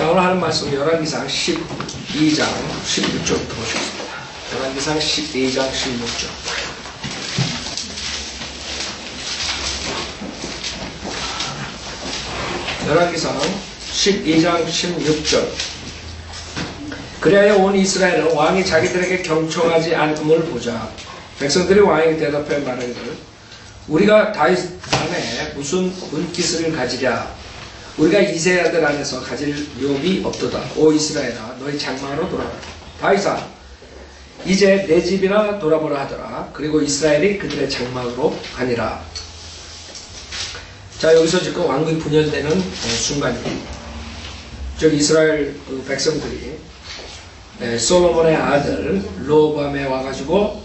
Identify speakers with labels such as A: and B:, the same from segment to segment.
A: 자, 오늘 하는 말씀 열왕기상 12장 16절부터 보시겠습니다. 열왕기상 12장 16절. 열왕기상 12장 16절. 그리하여 온 이스라엘은 왕이 자기들에게 경청하지 않음을 보자. 백성들이 왕에게 대답하여 말하기를 우리가 다윗 안에 무슨 은기스를 가지랴. 우리가 이새의 아들 안에서 가질 욥이 없도다. 오 이스라엘아 너희 장막으로 돌아가라. 다윗아 이제 내 집이나 돌아보라 하더라. 그리고 이스라엘이 그들의 장막으로 가니라. 자, 여기서 지금 왕국이 분열되는 순간입니다. 즉 이스라엘 백성들이 솔로몬의 아들 르호보암에 와가지고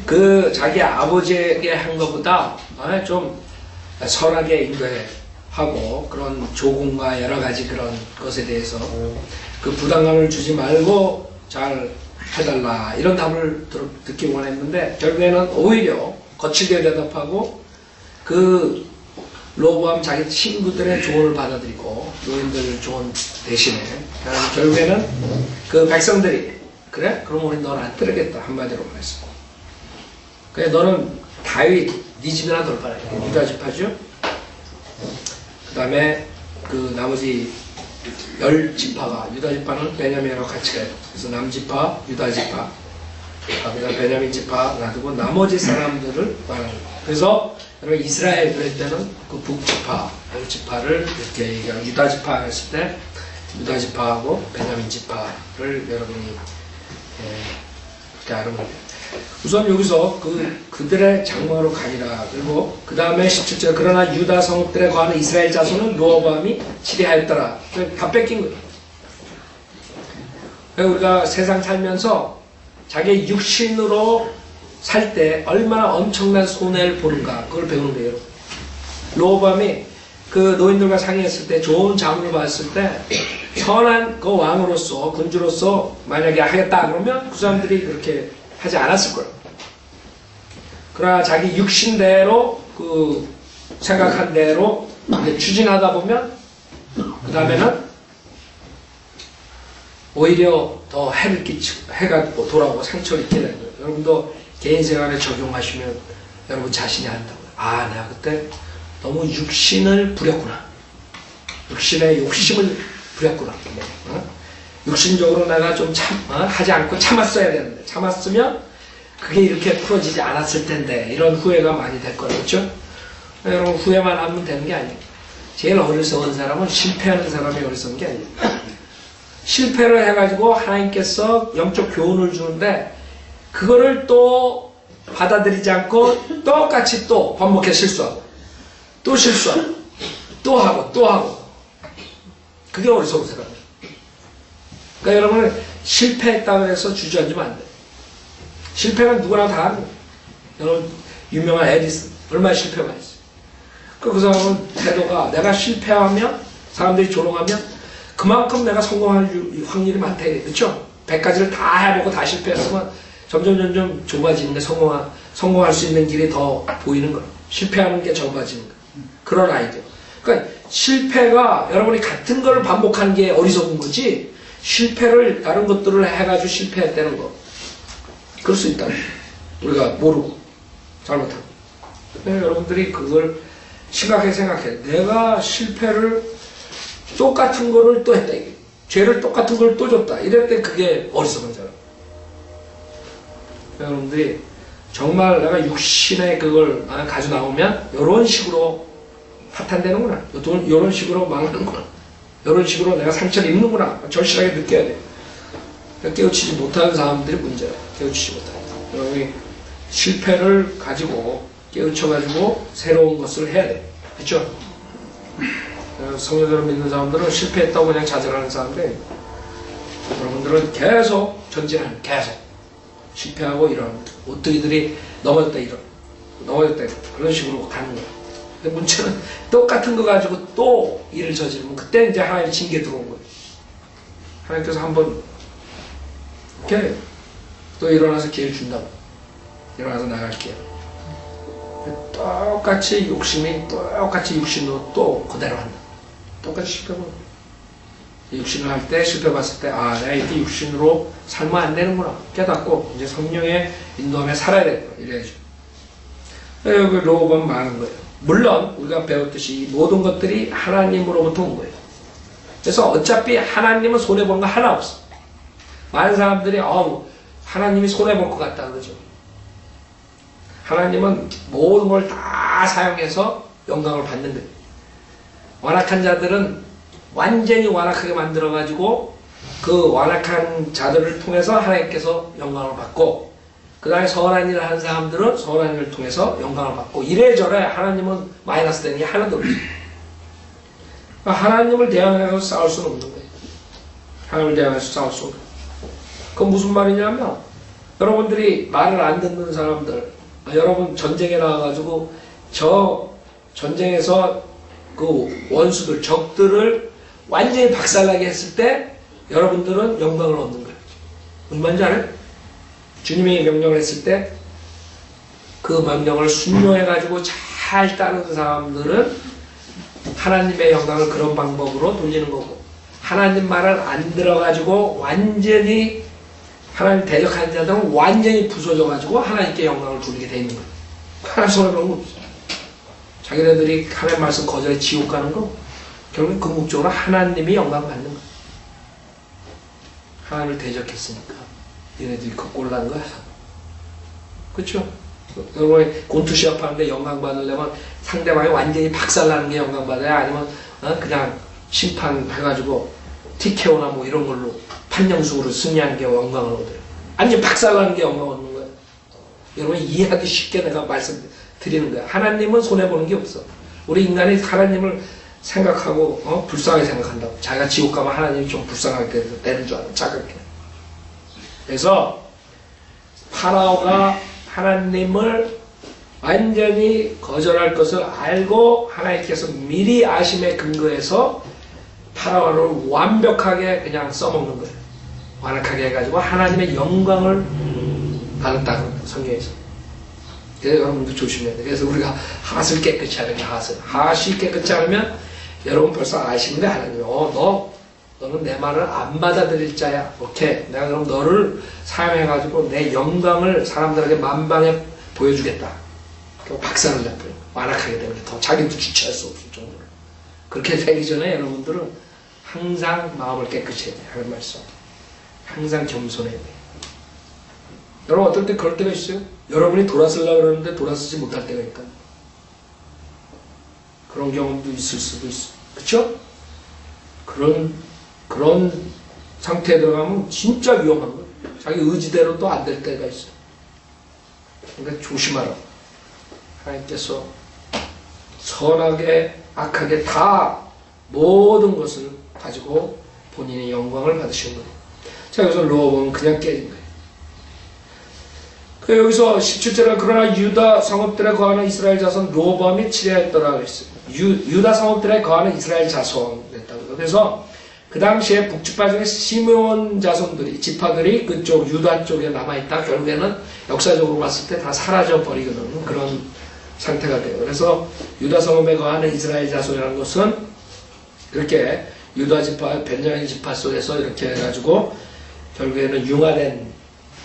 A: 그 자기 아버지에게 한 것보다 좀 선하게 인도하고 그런 조공과 여러 가지 그런 것에 대해서 그 부담감을 주지 말고 잘 해달라 이런 답을 듣기 원했는데 결국에는 오히려 거칠게 대답하고 그 르호보암 자기 친구들의 조언을 받아들이고 노인들 조언 대신에 결국에는 그 백성들이 그래? 그럼 우리 너는 안 뜨르겠다 한마디로 말했어. 그래 너는 다윗 네 집이나 돌아가라. 유다 지파죠. 그 다음에 그 나머지 10지파가 유다 지파는 베냐민하고 같이 가요. 그래서 남지파 유다 지파 그 다음 베냐민 지파 놔두고 나머지 사람들을 말하는 거예요. 그래서 여러분 이스라엘 그럴 때는 그 북지파 10지파를 이렇게 얘기하고 유다 지파 했을 때 유다 지파하고 베냐민 지파를 여러분이 이렇게 알아보면 돼요. 우선 여기서 그들의 장막으로 가니라. 그리고 그 다음에 17절 그러나 유다 성읍들에 거하는 이스라엘 자손은 르호보암이 치리하였더라. 다 뺏긴 거예요. 우리가 세상 살면서 자기 육신으로 살 때 얼마나 엄청난 손해를 보는가 그걸 배우는 거예요. 르호보암이 그 노인들과 상의했을 때 좋은 자문을 받았을 때 선한 그 왕으로서 군주로서 만약에 하겠다 그러면 그 사람들이 그렇게 하지 않았을 거예요. 그러나 자기 육신대로 그 생각한 대로 추진하다 보면 그 다음에는 오히려 더 해를 끼치고 해가 돌아오고 상처를 입게 되는 거예요. 여러분도 개인 생활에 적용하시면 여러분 자신이 안다고요. 아 내가 그때 너무 육신을 부렸구나. 육신의 욕심을 부렸구나. 육신적으로 내가 좀 하지 않고 참았어야 되는데 참았으면 그게 이렇게 풀어지지 않았을 텐데 이런 후회가 많이 될 거예요. 그렇죠? 여러분 후회만 하면 되는 게 아니에요. 제일 어리석은 사람은 실패하는 사람이 어리석은 게 아니에요. 실패를 해가지고 하나님께서 영적 교훈을 주는데 그거를 또 받아들이지 않고 똑같이 또 반복해 실수하고 또 실수하고 또 하고 그게 어리석은 사람이에요. 그러니까 여러분 실패했다고 해서 주저앉으면 안 돼요. 실패는 누구나 다 합니다. 여러분 유명한 에디슨 얼마나 실패가 많이 했어요. 그 사람은 태도가 내가 실패하면 사람들이 조롱하면 그만큼 내가 성공할 확률이 많다. 그렇죠? 100가지를 다 해보고 다 실패하면 점점 좁아지는 게 성공할 수 있는 길이 더 보이는 거예요. 실패하는 게 좁아지는 거예요. 그런 아이디어. 그러니까 실패가 여러분이 같은 걸 반복하는 게 어리석은 거지 실패를 다른 것들을 해가지고 실패했다는 거 그럴 수 있다. 우리가 모르고 잘못하고 여러분들이 그걸 심각하게 생각해. 내가 실패를 똑같은 거를 또 했다. 이게. 죄를 똑같은 걸 또 줬다. 이럴 때 그게 어리석은 사람. 여러분들이 정말 내가 육신의 그걸 가지고 나오면 이런 식으로 파탄되는구나. 이런 식으로 망하는구나. 이런 식으로 내가 상처를 입는구나. 절실하게 느껴야 돼. 깨우치지 못하는 사람들이 문제야. 깨우치지 못하는. 여러분이 실패를 가지고 깨우쳐가지고 새로운 것을 해야 돼. 그렇죠? 성령들을 믿는 사람들은 실패했다고 그냥 좌절하는 사람들. 여러분들은 계속 전진하는 계속 실패하고 이런 오뚜기들이 넘어졌다 이런 넘어졌다 이런 그런 식으로 가는 거야. 근데 문제는 똑같은 거 가지고 또 일을 저지르면 그때 이제 하나님 징계 들어온 거예요. 하나님께서 한번 이렇게 또 일어나서 기회를 준다고. 일어나서 나갈게요. 똑같이 욕심이 똑같이 육신으로 또 그대로 한다. 똑같이 실패하고 육신을 할 때 실패 봤을 때 아 내가 이렇게 육신으로 살면 안 되는구나 깨닫고 이제 성령의 인도함에 살아야 되구나 이래야죠. 여기 로봇 많은 거예요. 물론 우리가 배웠듯이 이 모든 것들이 하나님으로부터 온 거예요. 그래서 어차피 하나님은 손해본 거 하나 없어. 많은 사람들이 하나님이 손해볼 것 같다 그러죠. 하나님은 모든 걸 다 사용해서 영광을 받는 거예요. 완악한 자들은 완전히 완악하게 만들어가지고 그 완악한 자들을 통해서 하나님께서 영광을 받고 그 다음에 선한 일을 하는 사람들은 선한 일을 통해서 영광을 받고 이래저래 하나님은 마이너스 되는 게 하나도 없어요. 하나님을 대항해서 싸울 수는 없는 거예요. 하나님을 대항해서 싸울 수 없는 거예요. 그건 무슨 말이냐면 여러분들이 말을 안 듣는 사람들 여러분 전쟁에 나와가지고 저 전쟁에서 그 원수들 적들을 완전히 박살나게 했을 때 여러분들은 영광을 얻는 거예요. 무슨 말인지 알아요? 주님이 명령을 했을 때 그 명령을 순종해가지고 잘 따르는 사람들은 하나님의 영광을 그런 방법으로 돌리는 거고 하나님 말을 안 들어가지고 완전히 하나님 대적하는 자들은 완전히 부서져가지고 하나님께 영광을 돌리게 돼 있는 거예요. 하나님 손에 그런 거 없어요. 자기네들이 하나님 말씀 거절해 지옥 가는 거 결국 궁극적으로 하나님이 영광 받는 거예요. 하나님을 대적했으니까 얘네들이 그 꼴 난 거야. 그렇죠? 여러분이 곤투 시합 하는데 영광 받으려면 상대방이 완전히 박살나는 게 영광 받아야 아니면 그냥 심판해가지고 TKO나 뭐 이런 걸로 판정수로 승리하는 게 영광을 얻어요. 완전히 박살나는 게 영광을 얻는 거예요. 여러분이 이해하기 쉽게 내가 말씀드리는 거야. 하나님은 손해보는 게 없어. 우리 인간이 하나님을 생각하고 불쌍하게 생각한다고. 자기가 지옥 가면 하나님이 좀 불쌍하게 되는 줄 알아. 자각해. 그래서 파라오가 하나님을 완전히 거절할 것을 알고 하나님께서 미리 아심에 근거해서 파라오를 완벽하게 그냥 써먹는 거예요. 완악하게 해가지고 하나님의 영광을 받았다고 성경에서. 그래서 여러분도 조심해야 돼요. 그래서 우리가 핫을 깨끗이 하는 게 핫이 깨끗이 하면 여러분 벌써 아시는데 하나님이 너는 내 말을 안 받아들일 자야. 오케이. 내가 그럼 너를 사용해가지고 내 영광을 사람들에게 만방에 보여주겠다. 박살을 내버려. 완악하게 되면 더 자기도 주체할 수 없을 정도로. 그렇게 되기 전에 여러분들은 항상 마음을 깨끗이 해야 돼요. 하는 말씀. 항상 겸손해야 돼요. 여러분 어떨 때 그럴 때가 있어요? 여러분이 돌아서려고 그러는데 돌아서지 못할 때가 있다. 그런 경험도 있을 수도 있어. 그쵸? 그런 상태에 들어가면 진짜 위험한 거예요. 자기 의지대로 또 안 될 때가 있어. 그러니까 조심하라고. 하나님께서 선하게, 악하게 다 모든 것을 가지고 본인의 영광을 받으신 거예요. 자, 여기서 로봇은 그냥 깨진 거예요. 여기서 17절에 그러나 유다 성읍들에 거하는 이스라엘 자손 로밤이 치려했더라 그랬어요. 유다 성읍들에 거하는 이스라엘 자손 됐다고요. 그래서 그 당시에 북지파 중에 시므온 자손들이 지파들이 그쪽 유다 쪽에 남아있다. 결국에는 역사적으로 봤을 때 다 사라져 버리거든. 그런 상태가 돼요. 그래서 유다 성읍에 거하는 이스라엘 자손이라는 것은 이렇게 유다 지파, 벤야민 지파 속에서 이렇게 해가지고 결국에는 융화된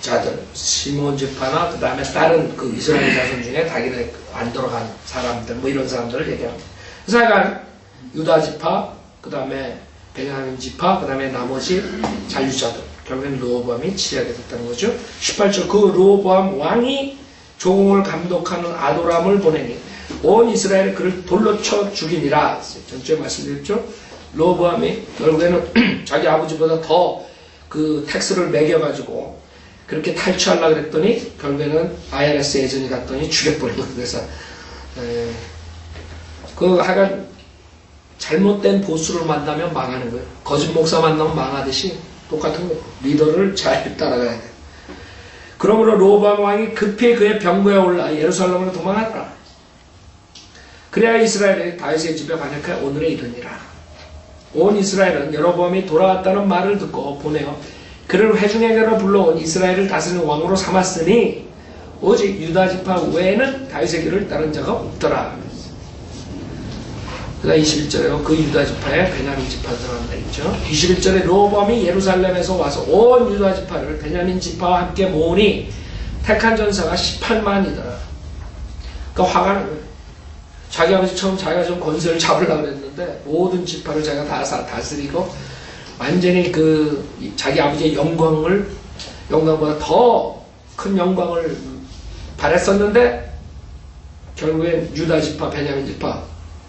A: 자들, 시므온 지파나 그 다음에 다른 그 이스라엘 자손 중에 자기네 안 들어간 사람들, 뭐 이런 사람들을 얘기합니다. 그래서 약간 유다 지파, 그 다음에 베냐민 지파, 그 다음에 나머지 잔류자들, 결국엔 르호보암이 치리하게 됐다는 거죠. 18절 그 르호보암 왕이 조공을 감독하는 아도람을 보내니 온 이스라엘이 그를 돌로 쳐 죽이니라. 전주에 말씀드렸죠. 르호보암이 결국에는 자기 아버지보다 더 그 텍스를 매겨가지고 그렇게 탈취하려고 그랬더니 결국에는 IRS 예전이 갔더니 죽여버린 거예요. 그래서 하여간 잘못된 보수를 만나면 망하는 거예요. 거짓 목사 만나면 망하듯이 똑같은 거예요. 리더를 잘 따라가야 돼요. 그러므로 르호보암 왕이 급히 그의 병거에 올라 예루살렘으로 도망하더라. 그래야 이스라엘이 다윗의 집에 반역해 오늘에 이르니라. 온 이스라엘은 여로보암이 돌아왔다는 말을 듣고 보내어 그를 회중에게로 불러온 이스라엘을 다스리는 왕으로 삼았으니 오직 유다 지파 외에는 다윗의 길을 따른 자가 없더라. 그다음 21절에 그 유다 지파에 베냐민 지파 들어간다 있죠. 21절에 르호보암이 예루살렘에서 와서 온 유다 지파를 베냐민 지파와 함께 모으니 택한 전사가 18만이더라. 그러니까 화가 나는 거예요. 자기 아버지 처음 자기가 좀 권세를 잡으려고 했는데 모든 지파를 자기가 다 다스리고 완전히 그 자기 아버지의 영광보다 더 큰 영광을 바랬었는데 결국엔 유다 지파, 베냐민 지파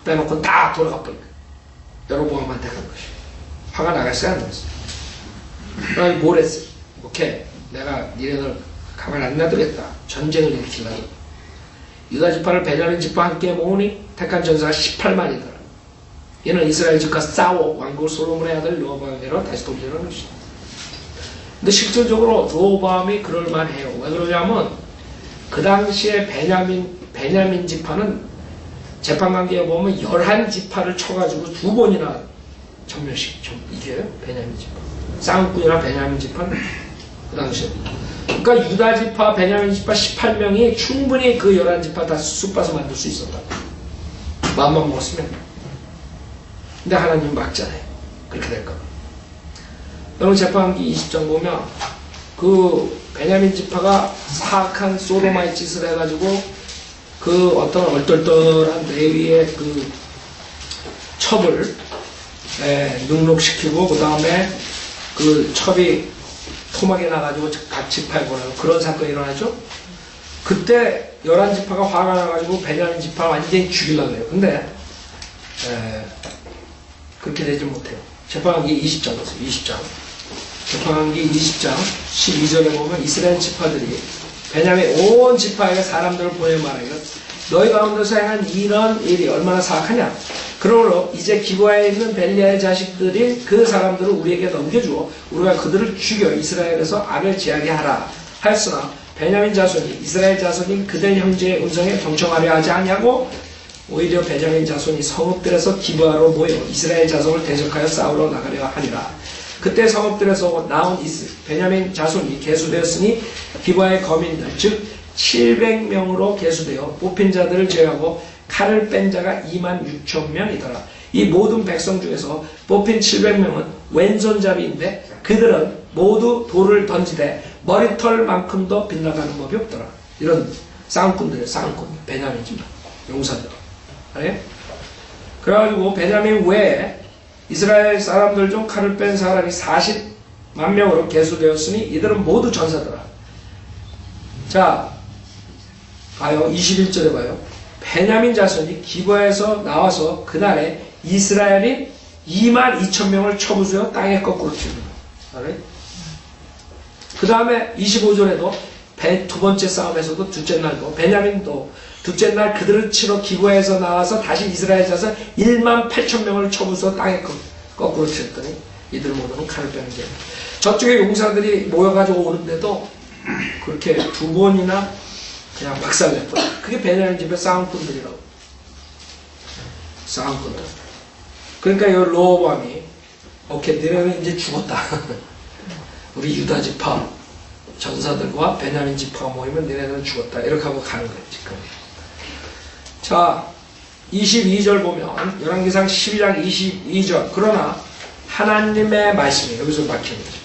A: 빼놓고 다 돌아가 버린 거예요. 여로보암한테 간 것이. 화가 나갔어요, 안 나갔어요? 그러니 뭘 했어요? 오케이, 내가 니네들 가만 안 놔두겠다. 전쟁을 일으키려고. 유다 지파를 베냐민 지파와 함께 모으니 택한 전사가 18만이더라. 얘는 이스라엘 집과 싸워 왕국 솔로몬의 아들 르호보암에게로 다시 돌리려는 것이다. 근데 실질적으로 르호보암이 그럴만해요. 왜 그러냐면 그 당시에 베냐민 지파는 재판관계에 보면 11지파를 쳐가지고 2번이나 전멸식 이겨요. 베냐민 지파. 쌍꾼이나 베냐민 지파는 그 당시에. 그러니까 유다 지파, 베냐민 지파 18명이 충분히 그 11지파 다 쑥봐서 만들 수 있었다. 마음만 먹었으면. 근데 하나님 막잖아요. 그렇게 될까. 여러분 재판기 20장 보면 그 베냐민 지파가 사악한 소도마의 짓을 해가지고 그 어떤 얼떨떨한 레위의 그 첩을 능록시키고 그 다음에 그 첩이 토막에 나가지고 각 지파에 보내고 그런 사건이 일어나죠. 그때 11지파가 화가 나가지고 베냐민 지파 완전히 죽이려고 해요. 근데 그렇게 되지 못해요. 재판기 20장 보세요. 20장. 재판기 20장 12절에 보면 이스라엘 지파들이 베냐민 온 지파에게 사람들을 보내 말하기를 너희 가운데서 행한 이런 일이 얼마나 사악하냐. 그러므로 이제 기브아에 있는 벨리아의 자식들이 그 사람들을 우리에게 넘겨주어 우리가 그들을 죽여 이스라엘에서 악을 지하게 하라 하였으나 베냐민 자손이 이스라엘 자손이 그들 형제의 음성에 경청하려 하지 아니하고 오히려 베냐민 자손이 성읍들에서 기브아로 모여 이스라엘 자손을 대적하여 싸우러 나가려 하리라. 그때 성읍들에서 나온 베냐민 자손이 계수되었으니 기브아의 거민들 즉 700명으로 계수되어 뽑힌 자들을 제외하고 칼을 뺀 자가 26,000명이더라. 이 모든 백성 중에서 뽑힌 700명은 왼손잡이인데 그들은 모두 돌을 던지되 머리털만큼도 빗나가는 법이 없더라. 이런 쌍꾼들이에요. 쌍꾼. 베냐민 집안 용사들. 네? 그래가지고 베냐민 외에 이스라엘 사람들 중 칼을 뺀 사람이 40만 명으로 계수되었으니 이들은 모두 전사더라. 자, 봐요. 21절에 봐요. 베냐민 자손이 기브아에서 나와서 그날에 이스라엘인 22,000명을 쳐부수어 땅에 거꾸로 튑니다. 그 다음에 25절에도 두 번째 싸움에서도 둘째 날도 베냐민도 둘째 날 그들을 치러 기브아에서 나와서 다시 이스라엘 자손 18,000명을 쳐부수어 땅에 거꾸로 쳤더니 이들 모두는 칼을 빼는 게 저쪽에 용사들이 모여가지고 오는데도 그렇게 두 번이나 그냥 박살냈거든. 그게 베냐민 집의 쌍꾼들이라고. 쌍꾼들. 그러니까 이 르호보암이 오케이 너네는 이제 죽었다. 우리 유다 지파 전사들과 베냐민 지파 모이면 너네는 죽었다. 이렇게 하고 가는 거예요 지금. 자 22절 보면 열왕기상 12장 22절 그러나 하나님의 말씀이 여기서 막히는 거죠.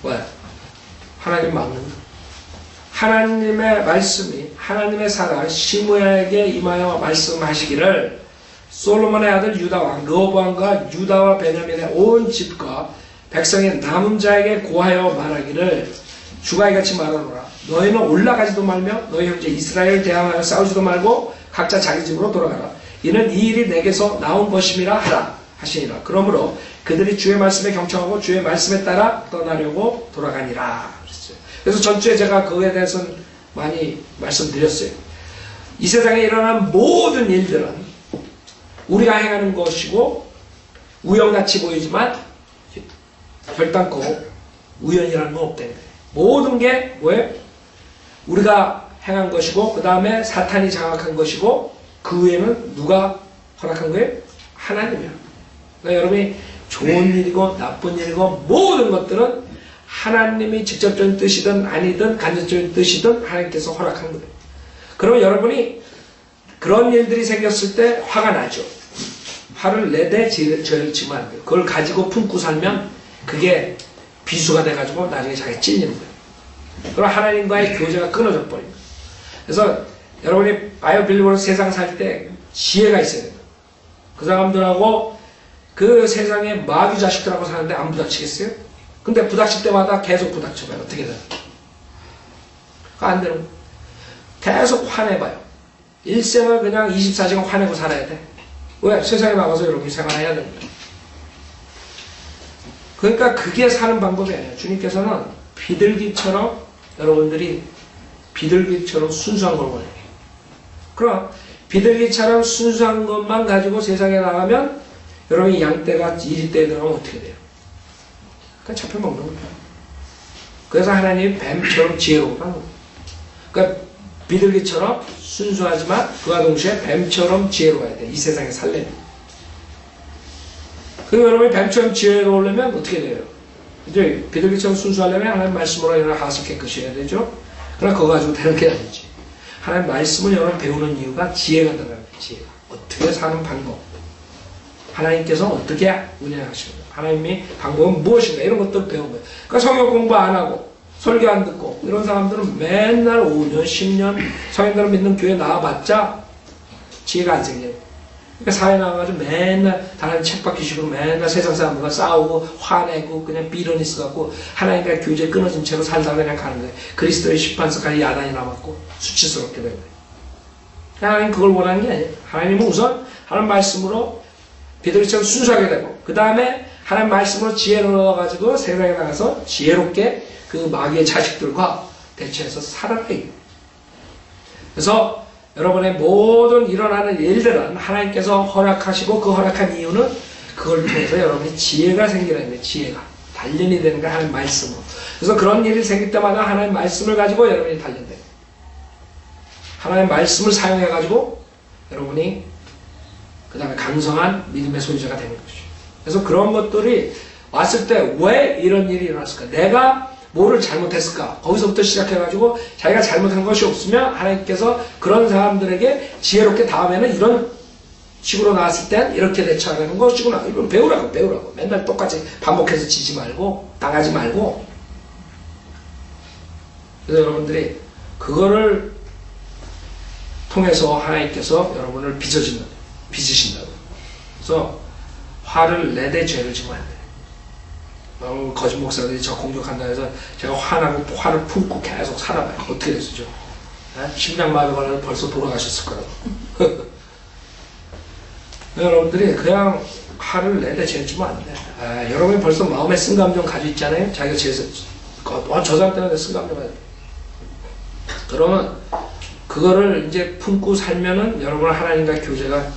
A: 왜? 하나님 막는다. 하나님의 말씀이 하나님의 사가 시므야에게 임하여 말씀하시기를 솔로몬의 아들 유다왕 르호보암과 유다와 베냐민의 온 집과 백성의 남은 자에게 고하여 말하기를 주가 이같이 말하노라. 너희는 올라가지도 말며 너희 형제 이스라엘을 대항하여 싸우지도 말고 각자 자기 집으로 돌아가라. 이는 이 일이 내게서 나온 것임이라 하라 하시니라. 그러므로 그들이 주의 말씀에 경청하고 주의 말씀에 따라 떠나려고 돌아가니라. 그래서 전주에 제가 그거에 대해서는 많이 말씀드렸어요. 이 세상에 일어나는 모든 일들은 우리가 행하는 것이고 우연같이 보이지만 결단코 우연이라는 건 없다는 거예요. 모든 게 뭐예요? 우리가 행한 것이고 그 다음에 사탄이 장악한 것이고 그 외에는 누가 허락한 거예요? 하나님이야. 그러니까 여러분이 좋은 일이고 나쁜 일이고 모든 것들은 하나님이 직접적인 뜻이든 아니든 간접적인 뜻이든 하나님께서 허락한 거예요. 그러면 여러분이 그런 일들이 생겼을 때 화가 나죠. 화를 내되 죄를 지면 안 돼요. 그걸 가지고 품고 살면 그게 비수가 돼가지고 나중에 자기가 찔리는 거예요. 그럼 하나님과의 교제가 끊어져 버립니다. 그래서 여러분이 바이오빌리버로 세상 살 때 지혜가 있어야 돼요. 그 사람들하고 그 세상에 마귀 자식들하고 사는데 안 부닥치겠어요? 근데 부닥칠 때마다 계속 부닥쳐봐요. 어떻게 돼요? 안 되는 거예요. 계속 화내봐요. 일생을 그냥 24시간 화내고 살아야 돼. 왜? 세상에 나가서 여러분이 생활해야 되는 거예요. 그러니까 그게 사는 방법이 아니에요. 주님께서는 비둘기처럼 여러분들이 비둘기처럼 순수한 걸 원해요. 그럼 비둘기처럼 순수한 것만 가지고 세상에 나가면 여러분이 양떼가 이리떼에 들어가면 어떻게 돼요? 그냥 잡혀먹는 거예요. 그래서 하나님이 뱀처럼 지혜로우라는 거예요. 그러니까 비둘기처럼 순수하지만 그와 동시에 뱀처럼 지혜로워야 돼. 이 세상에 살려면. 그럼 여러분이 뱀처럼 지혜로우려면 어떻게 돼요? 이제 비둘기처럼 순수하려면 하나님 말씀으로 여러분 하나씩 깨끗이 해야 되죠? 그러나 그거 가지고 되는 게 아니지. 하나님 말씀을 여러분 배우는 이유가 지혜가 들어가는 거예요. 지혜가. 어떻게 사는 방법. 하나님께서 어떻게 운영하시는 거예요. 하나님이 방법은 무엇인가 이런 것들을 배운 거예요. 그러니까 성경 공부 안 하고 설교 안 듣고 이런 사람들은 맨날 5년 10년 성인들을 믿는 교회 나와봤자 지혜가 안 생겨요. 그러니까 사회 나와가지고 맨날 다른 책박기식으로 맨날 세상 사람들과 싸우고 화내고 그냥 비련이스 갖고 하나님과 교제 끊어진 채로 살다가 그냥 가는 거예요. 그리스도의 심판서까지 야단이 남았고 수치스럽게 된 거예요. 하나님 그걸 원하는 게 아니에요. 하나님은 우선 하나님 말씀으로 비둘기처럼 순수하게 되고 그 다음에 하나님 말씀으로 지혜를 얻어가지고 세상에 나가서 지혜롭게 그 마귀의 자식들과 대처해서 살아가요. 그래서 여러분의 모든 일어나는 일들은 하나님께서 허락하시고 그 허락한 이유는 그걸 통해서 여러분이 지혜가 생기는 거예요. 지혜가. 단련이 되는 거 하나님 말씀으로. 그래서 그런 일이 생길 때마다 하나님 말씀을 가지고 여러분이 단련돼요. 하나님 말씀을 사용해가지고 여러분이 그 다음에 강성한 믿음의 소유자가 되는 것이죠. 그래서 그런 것들이 왔을 때 왜 이런 일이 일어났을까? 내가 뭐를 잘못했을까? 거기서부터 시작해가지고 자기가 잘못한 것이 없으면 하나님께서 그런 사람들에게 지혜롭게 다음에는 이런 식으로 나왔을 땐 이렇게 대처하는 것이구나. 이걸 배우라고. 맨날 똑같이 반복해서 지지 말고 당하지 말고. 그래서 여러분들이 그거를 통해서 하나님께서 여러분을 빚으신다고. 그래서 화를 내되 죄를 지면 안 돼요. 거짓 목사들이 저 공격한다 해서 제가 화나고 화를 품고 계속 살아봐요. 어떻게 됐었죠? 심장마비 걸려서 벌써 돌아가셨을 거라고. 여러분들이 그냥 화를 내되 죄를 지면 안 돼. 여러분이 벌써 마음에 쓴감정 가지고 있잖아요. 자기가 저 사람 때문에 쓴감정 가지고. 그러면 그거를 이제 품고 살면은 여러분 하나님과 교제가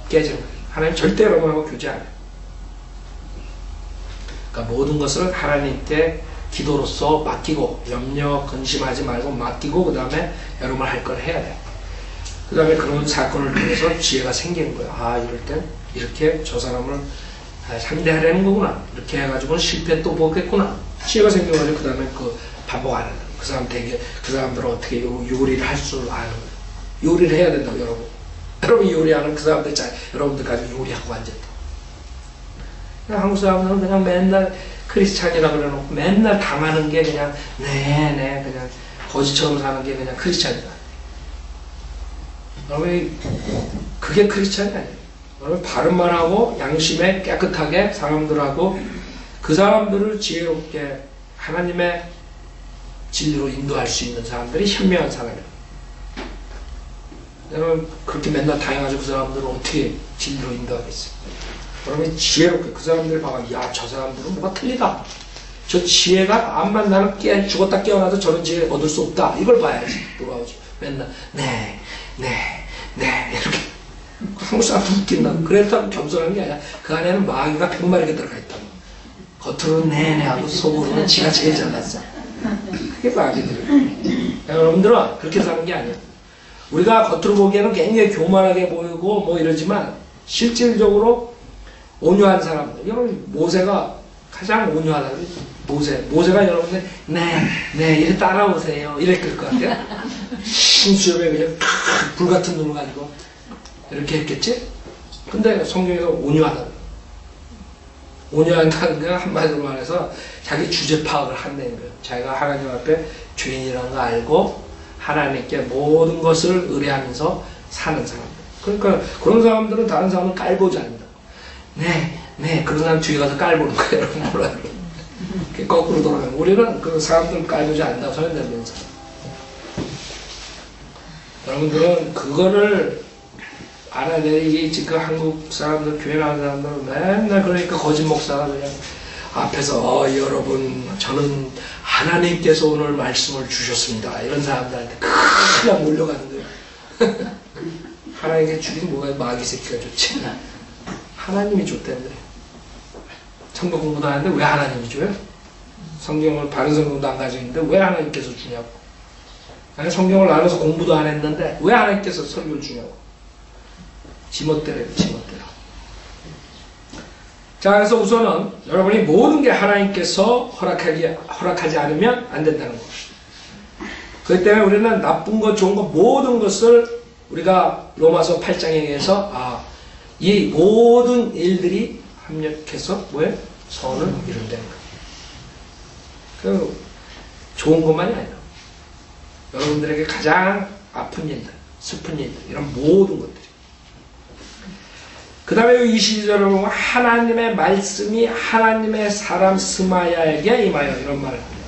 A: 깨지는 거예요. 하나님 절대 여러분하고 교제 안 해요. 그러니까 모든 것을 하나님께 기도로서 맡기고 염려 근심하지 말고 맡기고 그 다음에 여러분 할 걸 해야 돼요. 그 다음에 그런 사건을 통해서 지혜가 생기는 거예요. 이럴 땐 이렇게 저 사람을 상대하려는 거구나. 이렇게 해가지고 실패 또 보겠구나. 지혜가 생겨가지고 그 다음에 그 반복 안 하는 거예요. 그 사람 되게 그 사람들은 어떻게 요리를 할 줄 아는 거예요. 요리를 해야 된다고 여러분. 여러분 요리하는 그 사람들 여러분들까지 요리하고 앉았다. 한국 사람들은 그냥 맨날 크리스찬이라고 그래놓고 맨날 당하는 게 그냥 그냥 거지처럼 사는 게 그냥 크리스찬이다. 여러분 그게 크리스찬이 아니에요. 여러분 바른말 하고 양심에 깨끗하게 사람들하고 그 사람들을 지혜롭게 하나님의 진리로 인도할 수 있는 사람들이 현명한 사람이에요. 여러분 그렇게 맨날 당해가지고 그 사람들을 어떻게 진리로 인도하겠어요? 여러분이 지혜롭게 그 사람들 봐봐. 저 사람들은 뭐가 틀리다. 저 지혜가 암만 나는 죽었다 깨어나도 저런 지혜 얻을 수 없다. 이걸 봐야지. 돌아오지. 맨날 이렇게. 한국 사람도 웃긴다. 그랬다고 겸손한 게 아니라 그 안에는 마귀가 100마리가 들어가 있다. 겉으로는 하고 속으로는 지가 제일 잘났어. 그게 마귀들이에요. 여러분들은 그렇게 사는 게 아니에요. 우리가 겉으로 보기에는 굉장히 교만하게 보이고 뭐 이러지만 실질적으로 온유한 사람들. 여러분 모세가 가장 온유하다. 모세가 여러분들 이래 따라오세요. 이래 그럴 것 같아요. 신수엽에 그냥 불같은 눈을 가지고 이렇게 했겠지? 근데 성경에서 온유하다. 온유한다는 게 한마디로 말해서 자기 주제 파악을 한다는 거예요. 자기가 하나님 앞에 죄인이라는 거 알고 하나님께 모든 것을 의뢰하면서 사는 사람들. 그러니까 그런 사람들은 다른 사람을 깔보지 않는다. 네, 그런 사람 뒤에 가서 깔보는 거예요. 여러분 몰라요. 거꾸로 돌아가면 우리는 그 사람들 깔보지 않는다고 소리내면서 여러분들은 그거를 알아야 돼. 이게 지금 한국 사람들, 교회 나온 사람들은 맨날 그러니까 거짓 목사가 그냥 앞에서 여러분 저는 하나님께서 오늘 말씀을 주셨습니다. 이런 사람들한테 그냥 몰려가는 거예요. 하나님께 주긴 뭐가 마귀 새끼가 좋지. 하나님이 줬다는데. 성경 공부도 하는데 왜 하나님이 줘요? 성경을 바른 성경도 안 가지고 있는데 왜 하나님께서 주냐고. 아니, 성경을 알아서 공부도 안 했는데 왜 하나님께서 설교를 주냐고. 지멋대로예요, 지멋대로. 자, 그래서 우선은 여러분이 모든 게 하나님께서 허락하지 않으면 안 된다는 것입니다. 그렇기 때문에 우리는 나쁜 것, 좋은 것, 모든 것을 우리가 로마서 8장에 의해서 이 모든 일들이 합력해서 왜? 선을 이룬다는 거예요. 그 좋은 것만이 아니라 여러분들에게 가장 아픈 일들, 슬픈 일들, 이런 모든 것들이. 그 다음에 22절을 보면 하나님의 말씀이 하나님의 사람 스마야에게 임하여 이런 말을 합니다.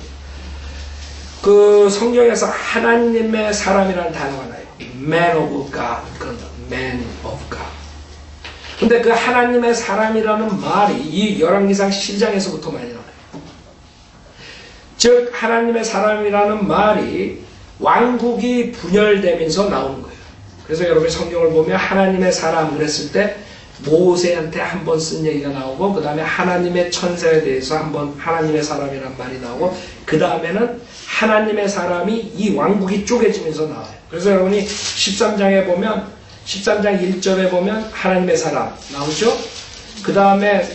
A: 그 성경에서 하나님의 사람이라는 단어가 나요. Man of God. 그런다. Man of God. 근데 그 하나님의 사람이라는 말이 이 열왕기상 7장에서부터 많이 나와요. 즉 하나님의 사람이라는 말이 왕국이 분열되면서 나오는 거예요. 그래서 여러분이 성경을 보면 하나님의 사람 그랬을 때 모세한테 한 번 쓴 얘기가 나오고 그 다음에 하나님의 천사에 대해서 한 번 하나님의 사람이란 말이 나오고 그 다음에는 하나님의 사람이 이 왕국이 쪼개지면서 나와요. 그래서 여러분이 13장에 보면 13장 1절에 보면 하나님의 사람 나오죠. 그 다음에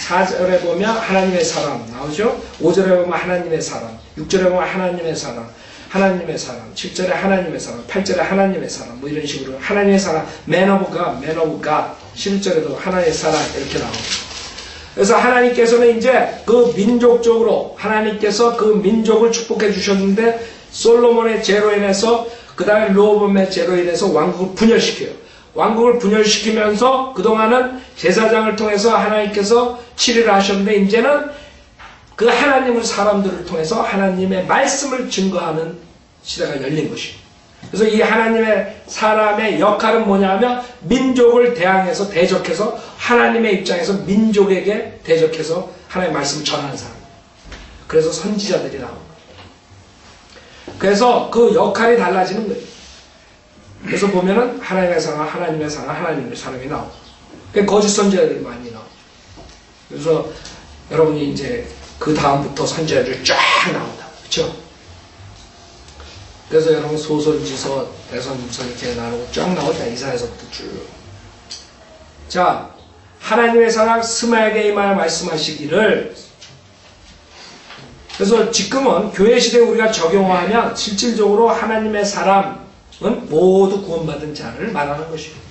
A: 4절에 보면 하나님의 사람 나오죠. 5절에 보면 하나님의 사람, 6절에 보면 하나님의 사람, 하나님의 사람, 7절에 하나님의 사람, 8절에 하나님의 사람, 뭐 이런 식으로 하나님의 사람, Man of God, Man of God, 11절에도 하나님의 사람 이렇게 나옵니다. 그래서 하나님께서는 이제 그 민족적으로 하나님께서 그 민족을 축복해 주셨는데 솔로몬의 죄로 인해서 그 다음에 르호보암의 죄로 인해서 왕국을 분열시켜요. 왕국을 분열시키면서 그동안은 제사장을 통해서 하나님께서 치리를 하셨는데 이제는 그 하나님의 사람들을 통해서 하나님의 말씀을 증거하는 시대가 열린 것입니다. 그래서 이 하나님의 사람의 역할은 뭐냐면 민족을 대항해서 대적해서 하나님의 입장에서 민족에게 대적해서 하나님의 말씀을 전하는 사람. 그래서 선지자들이 나오는 거예요. 그래서 그 역할이 달라지는 거예요. 그래서 보면은 하나님의 사람, 하나님의 사람, 하나님의 사람이 나오고 거짓 선지자들이 많이 나오고 그래서 여러분이 이제 그 다음부터 선지자들이 쫙 나온다. 그렇죠? 그래서 여러분 소선지서, 대선지서 이렇게 나누고 쫙 나오다. 이사야서부터 쭉. 자, 하나님의 사람 스마에게 임하여 말씀하시기를. 그래서 지금은 교회 시대에 우리가 적용하면 실질적으로 하나님의 사람은 모두 구원받은 자를 말하는 것입니다.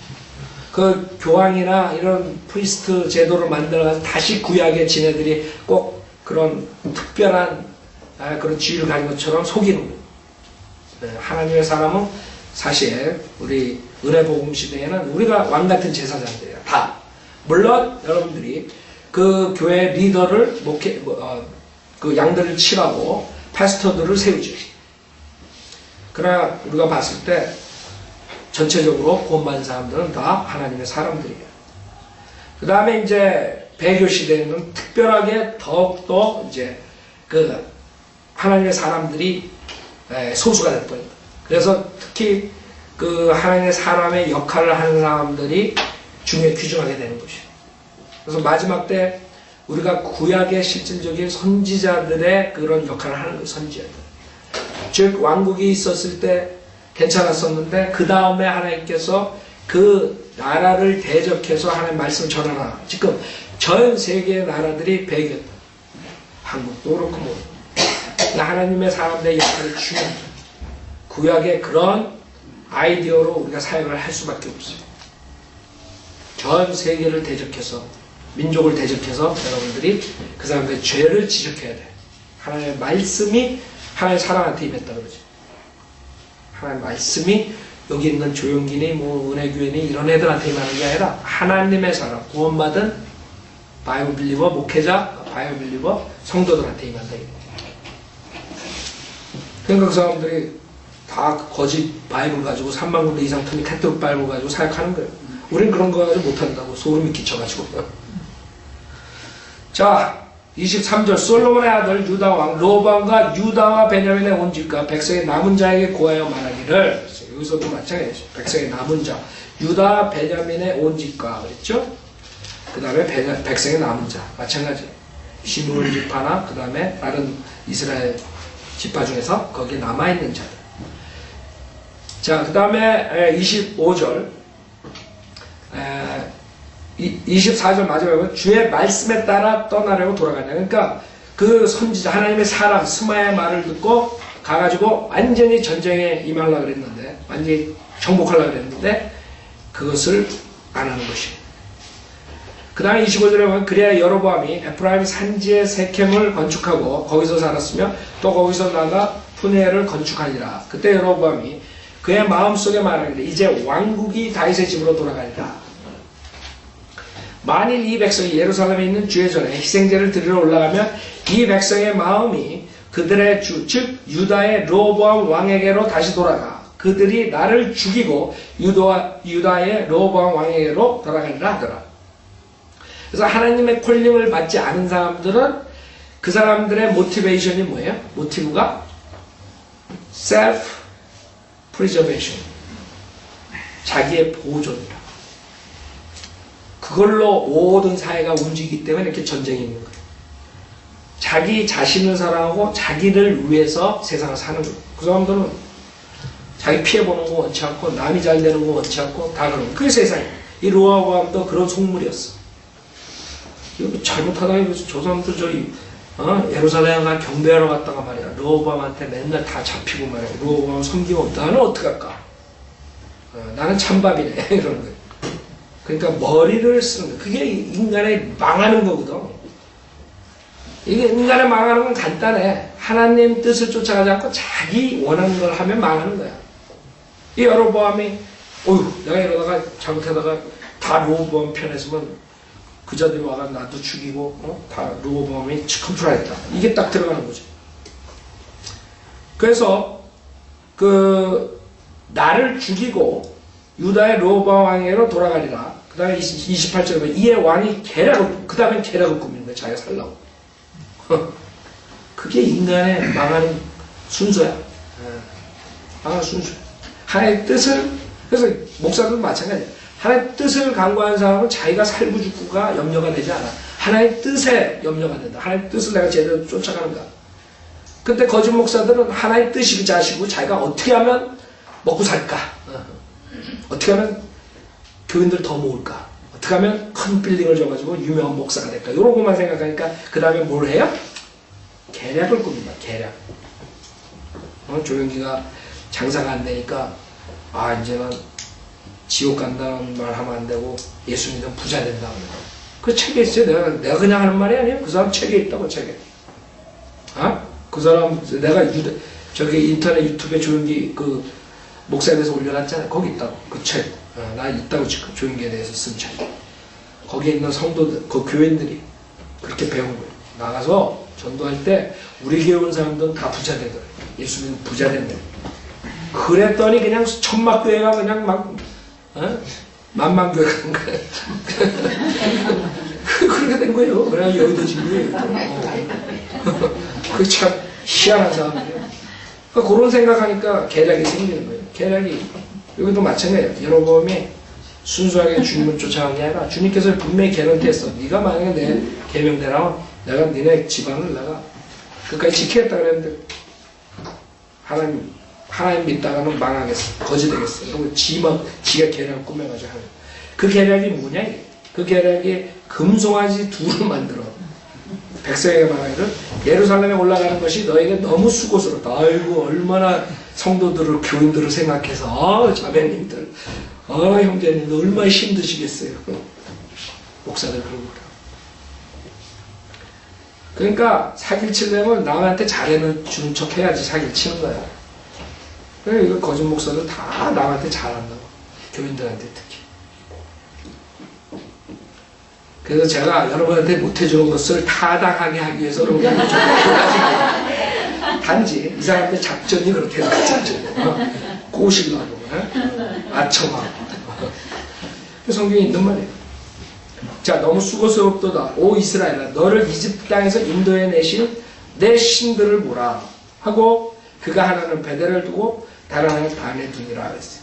A: 그 교황이나 이런 프리스트 제도를 만들어서 다시 구약의 지네들이 꼭 그런 특별한 그런 지위를 가진 것처럼 속이는 거예요. 하나님의 사람은 사실 우리 은혜복음 시대에는 우리가 왕같은 제사장들이에요. 다. 물론 여러분들이 그 교회 리더를 그 양들을 칠하고 패스터들을 세우죠. 그러나 우리가 봤을 때 전체적으로 구원받은 사람들은 다 하나님의 사람들이에요. 그 다음에 이제 배교 시대에는 특별하게 더욱더 이제 그 하나님의 사람들이 소수가 될 뿐이다. 그래서 특히 그 하나님의 사람의 역할을 하는 사람들이 귀중하게 되는 것이에요. 그래서 마지막 때 우리가 구약의 실질적인 선지자들의 그런 역할을 하는 거예요. 선지자들. 즉 왕국이 있었을 때 괜찮았었는데 그 다음에 하나님께서 그 나라를 대적해서 하나님 말씀을 전하라. 지금 전 세계의 나라들이 배겼다. 한국도 그렇고 뭐. 하나님의 사람들의 역할을 중요한 구약의 그런 아이디어로 우리가 사역을 할 수밖에 없어요. 전 세계를 대적해서 민족을 대적해서 여러분들이 그 사람들의 죄를 지적해야 돼. 하나님의 말씀이 하나님의 사랑한테 임했다 그러지. 하나님의 말씀이 여기 있는 조용기니 뭐 은혜교회니 이런 애들한테 임하는 게 아니라 하나님의 사랑, 구원받은 바이블 빌리버, 목회자, 바이블 빌리버, 성도들한테 임한다. 그러니까 그 사람들이 다 거짓 바이블 가지고 3만 군데 이상 틀린 캐톨릭 바이블 가지고 사역하는 거예요. 우린 그런 거 가지고 못한다고 소름이 끼쳐가지고. 자, 23절 솔로몬의 아들 유다왕 로밤과 유다와 베냐민의 온 집과 백성의 남은 자에게 고하여 말하기를, 여기서도 마찬가지죠. 백성의 남은 자, 유다 베냐민의 온 집과 그랬죠. 그 다음에 백성의 남은 자 마찬가지. 시므온 지파나 그 다음에 다른 이스라엘 지파 중에서 거기에 남아있는 자들. 자, 그 다음에 25절 24절 마지막에 주의 말씀에 따라 떠나려고 돌아가냐. 그러니까 그 선지자 하나님의 사람 스마야의 말을 듣고 가가지고 완전히 전쟁에 임하려고 그랬는데, 완전히 정복하려고 그랬는데 그것을 안 하는 것이고, 그 다음에 25절에 보면 그래야 여로보암이 에프라임 산지에 세켐을 건축하고 거기서 살았으며 또 거기서 나가 푸네를 건축하니라. 그때 여로보암이 그의 마음속에 말하기를 이제 왕국이 다윗의 집으로 돌아가리라. 만일 이 백성이 예루살렘에 있는 주의 전에 희생제를 드리러 올라가면 이 백성의 마음이 그들의 주, 즉 유다의 르호보암 왕에게로 다시 돌아가 그들이 나를 죽이고 유다의 르호보암 왕에게로 돌아가리라 하더라. 그래서 하나님의 콜링을 받지 않은 사람들은 그 사람들의 모티베이션이 뭐예요? 모티브가 self preservation, 자기의 보존이라. 그걸로 모든 사회가 움직이기 때문에 이렇게 전쟁이 있는 거예요. 자기 자신을 사랑하고 자기를 위해서 세상을 사는 거예요. 그 사람들은 자기 피해보는 거 원치 않고 남이 잘 되는 거 원치 않고 다 그런 거예요. 그게 세상이에요. 이 르호보암도 그런 속물이었어. 이거 잘못하다가 저 사람들 저기 예루살렘 가 경배하러 갔다가 말이야 르호보암한테 맨날 다 잡히고 말이야. 르호보암 섬기면 나는 어떡할까? 나는 찬밥이네 이러는 거예요. 그러니까 머리를 쓰는 거예요. 그게 인간의 망하는 거거든. 이게 인간의 망하는 건 간단해. 하나님 뜻을 쫓아가지 않고 자기 원하는 걸 하면 망하는 거야. 이 여로보암이 내가 이러다가 잘못하다가 다 르호보암 편에 서면 그 자들이 와가 나도 죽이고 다 르호보암이 컨트롤했다. 이게 딱 들어가는 거죠. 그래서 그 나를 죽이고 유다의 르호보암 왕에게로 돌아가리라. 그 다음에 28절에 보면 이에 왕이 계략을, 그 다음에 계략을 꾸미는 거야. 자기가 살라고. 그게 인간의 망하는 순서야. 망하는 순서. 하나님의 뜻을, 그래서 목사들도 마찬가지야. 하나님의 뜻을 강구하는 사람은 자기가 살고 죽고가 염려가 되지 않아. 하나님의 뜻에 염려가 된다. 하나님의 뜻을 내가 제대로 쫓아가는가. 근데 거짓 목사들은 하나님의 뜻이 그 자시고 자기가 어떻게 하면 먹고 살까? 어떻게 하면 교인들 더 모을까? 어떻게 하면 큰 빌딩을 줘가지고 유명한 목사가 될까? 이런 것만 생각하니까 그 다음에 뭘 해요? 계략을 꿉니다. 계략. 조용기가 장사가 안 되니까 이제는 지옥 간다는 말 하면 안 되고 예수 믿으면 부자 된다. 그 책에 있어요. 내가 그냥 하는 말이 아니에요. 그 사람 책에 있다고 책에. 그 사람 내가 저기 인터넷 유튜브에 조용기 그 목사에 대해서 올려놨잖아요. 거기 있다고. 그 책. 나 있다고 지금 조용기에 대해서 쓴 책. 거기에 있는 성도들, 그 교인들이 그렇게 배운 거예요. 나가서 전도할 때 우리 교회 온 사람들은 다 부자 되더라고요. 예수 믿으면 부자 된대. 그랬더니 그냥 천막교회가 그냥 막 만만교회 간 거예요. 그렇게 된 거예요. 그래 여의도 집이. 그게 참 희한한 사람이에요. 그러니까 그런 생각하니까 계략이 생기는 거예요. 계략이. 여기도 마찬가지예요. 여로보암이 순수하게 주님을 쫓아간 게 아니라 주님께서 분명히 개런티했어. 네가 만약에 내 계명대로 내가 니네 집안을 내가 끝까지 지키겠다 그랬는데 하나님 믿다가는 망하겠어. 거지 되겠어. 그리고 지가 계략을 꾸며가지고 하는. 그 계략이 뭐냐? 그 계략이 금송아지 둘을 만들어. 백성에게 말하기를 예루살렘에 올라가는 것이 너에게 너무 수고스럽다. 아이고 얼마나 성도들을 교인들을 생각해서 자매님들 형제님 얼마나 힘드시겠어요. 목사들 그러고 그러니까 사기를 치려면 남한테 잘해주는 척 해야지 사기를 치는 거야. 그래 이거 거짓 목사들 다 남한테 잘한다고. 교인들한테 특히. 그래서 제가 여러분한테 못해주는 것을 타당하게 하기 위해서 여러분이 좀 단지 이 사람들 작전이 그렇게 작전이 꼬시려고 아첨하고 성경에 있는 말이에요. 자, 너무 수고스럽도다. 오 이스라엘아, 너를 이집트 땅에서 인도해 내신 내 신들을 보라 하고 그가 하나는 베델을 두고 다른 하나는 단에 두니라 그랬어요.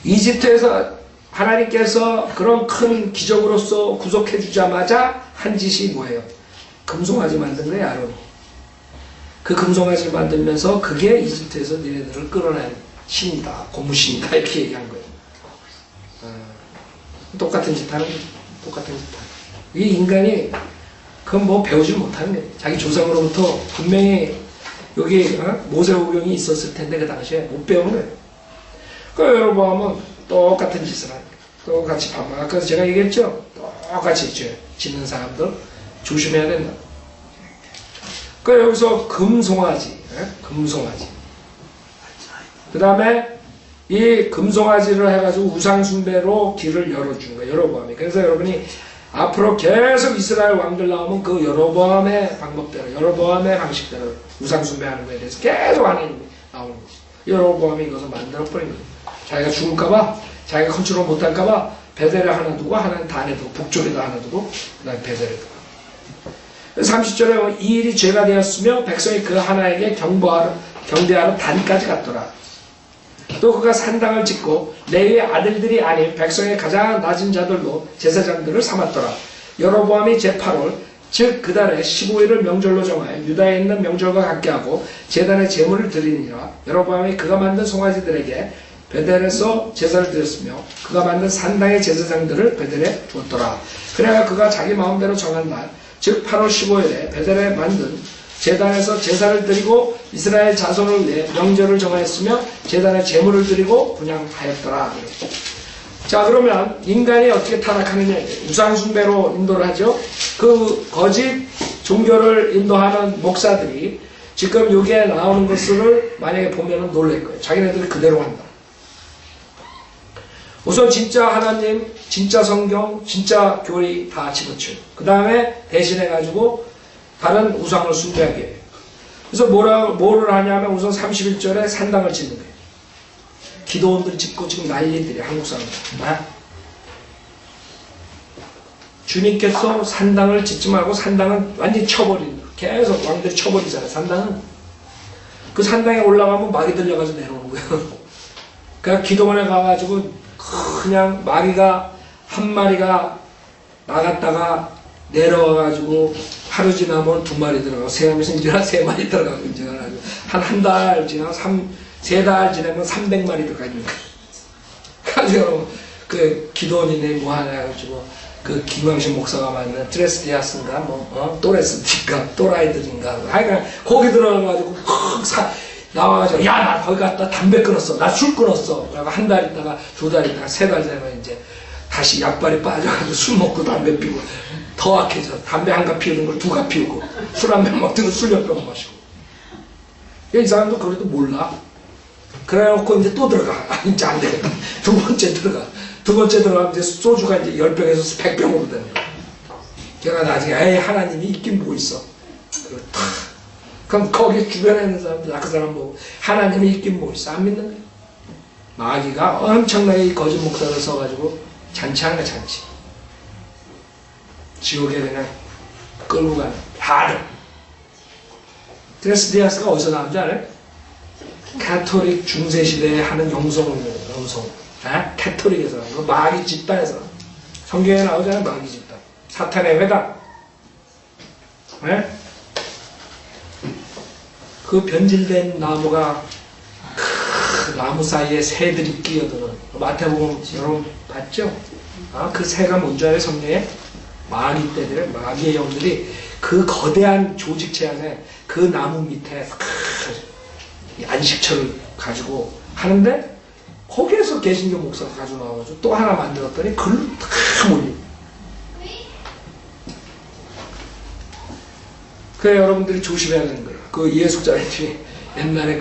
A: 이집트에서 하나님께서 그런 큰 기적으로서 구속해 주자마자 한 짓이 뭐예요? 금송아지 만든 거예요, 아론이. 그 금송아지를 만들면서 그게 이집트에서 너희들을 끌어낸 신이다, 고무신이다 이렇게 얘기한 거예요. 똑같은 짓 하는 거죠. 똑같은 짓 하는 거예요. 이 인간이 그건 뭐 배우지 못하는 거예요. 자기 조상으로부터 분명히 여기 모세오경이 있었을 텐데 그 당시에 못 배운 거예요. 그러니까 여러분 하면 똑같은 짓을 하는 거예요. 똑같이 반말. 아까 제가 얘기했죠? 똑같이 죄 짓는 사람들 조심해야 된다. 그러니까 여기서 금송아지, 금송아지. 그 다음에 이 금송아지를 해가지고 우상숭배로 길을 열어준 거예요. 여로보암이. 그래서 여러분이 앞으로 계속 이스라엘 왕들 나오면 그 여로보암의 방법대로, 여로보암의 방식대로 우상숭배하는 거에 대해서 계속 하나님이 나오는 거죠. 여로보암이 이것을 만들어버린 거예요. 자기가 죽을까봐, 자기가 컨트롤 못할까봐 베델에 하나 두고 하나는 단에 두고 북쪽에도 하나 두고 그 다음에 베델에 두고. 30절에 이 일이 죄가 되었으며 백성이 그 하나에게 경배하러 단까지 갔더라. 또 그가 산당을 짓고 레위의 아들들이 아닌 백성의 가장 낮은 자들도 제사장들을 삼았더라. 여로보암이 제8월 즉 그달에 15일을 명절로 정하여 유다에 있는 명절과 같게 하고 제단에 제물을 드리니라. 여로보암이 그가 만든 송아지들에게 베델에서 제사를 드렸으며 그가 만든 산당의 제사장들을 베델에 두었더라. 그래야 그가 자기 마음대로 정한 날 즉 8월 15일에 베델에 만든 제단에서 제사를 드리고 이스라엘 자손을 위해 명절을 정하였으며 제단에 제물을 드리고 분향하였더라. 자, 그러면 인간이 어떻게 타락하느냐. 우상숭배로 인도를 하죠. 그 거짓 종교를 인도하는 목사들이 지금 여기에 나오는 것을 만약에 보면 놀랄 거예요. 자기네들이 그대로 한다. 우선 진짜 하나님, 진짜 성경, 진짜 교리 다 집어치워요. 그 다음에 대신해가지고 다른 우상을 숭배하게 해요. 그래서 뭐를 하냐면 우선 31절에 산당을 짓는 거예요. 기도원들이 짓고 지금 난리들이 한국 사람들. 주님께서 산당을 짓지 말고 산당은 완전히 쳐버리는 거예요. 계속 왕들이 쳐버리잖아요. 산당은. 그 산당에 올라가면 마귀 들려가지고 내려오는 거예요. 그러니까 기도원에 가가지고 그냥 마귀가 한 마리가 나갔다가 내려와가지고 하루 지나면 2마리 들어가고 세 마리 들어가고 이제 한 달 지나면 3달 지나면 300마리 들어가는 거예요. 그래서 그 기도원이네 뭐 하나 해가지고 그 김광식 목사가 만든 트레스디아스인가 또레스인가 또라이들인가 하여간 거기 들어가가지고 나와가지고 야 나 거기 갔다 담배 끊었어 나 술 끊었어 그러고 한 달 있다가 2달 있다가 3달 지나면 이제 다시 약발이 빠져가지고 술 먹고 담배 피우고 더 악해져. 담배 한 갑 피우는 걸 2갑 피우고 술 한 병 먹던 걸 술 몇 병 마시고. 이 사람도 그래도 몰라. 그래놓고 이제 또 들어가. 이제 안 되겠다. 2번째 들어가. 2번째 들어가면 이제 소주가 이제 10병에서 100병으로 되는 거야. 걔가 나중에 에이 하나님이 있긴 뭐 있어. 그리고 탁. 그럼 거기 주변에 있는 사람들 그 사람 보고 하나님이 있긴 뭐 있어. 안 믿는 거야. 마귀가 엄청나게 거짓 목사를 써가지고 잔치하는 거야 잔치. 지옥에 그냥 끌고 가는 바로. 트레스디아스가 어디서 나온지 알아요? 가톨릭 중세시대에 하는 영성이에요. 영성. 가톨릭에서 나온 거. 마귀 집단에서. 성경에 나오잖아요. 마귀 집단. 사탄의 회당. 그 변질된 나무가 그 나무 사이에 새들이 끼어드는 마태복음 여러분 봤죠? 그 새가 뭔지 알아요? 성경에? 마귀 떼들, 마귀의 영들이 그 거대한 조직체 안에 그 나무 밑에 안식처를 가지고 하는데 거기에서 개신교 목사가 가지고 나와가지고 또 하나 만들었더니 글로 다 몰려. 그래 여러분들이 조심해야 되는 거예요. 그 예숙자님이 옛날에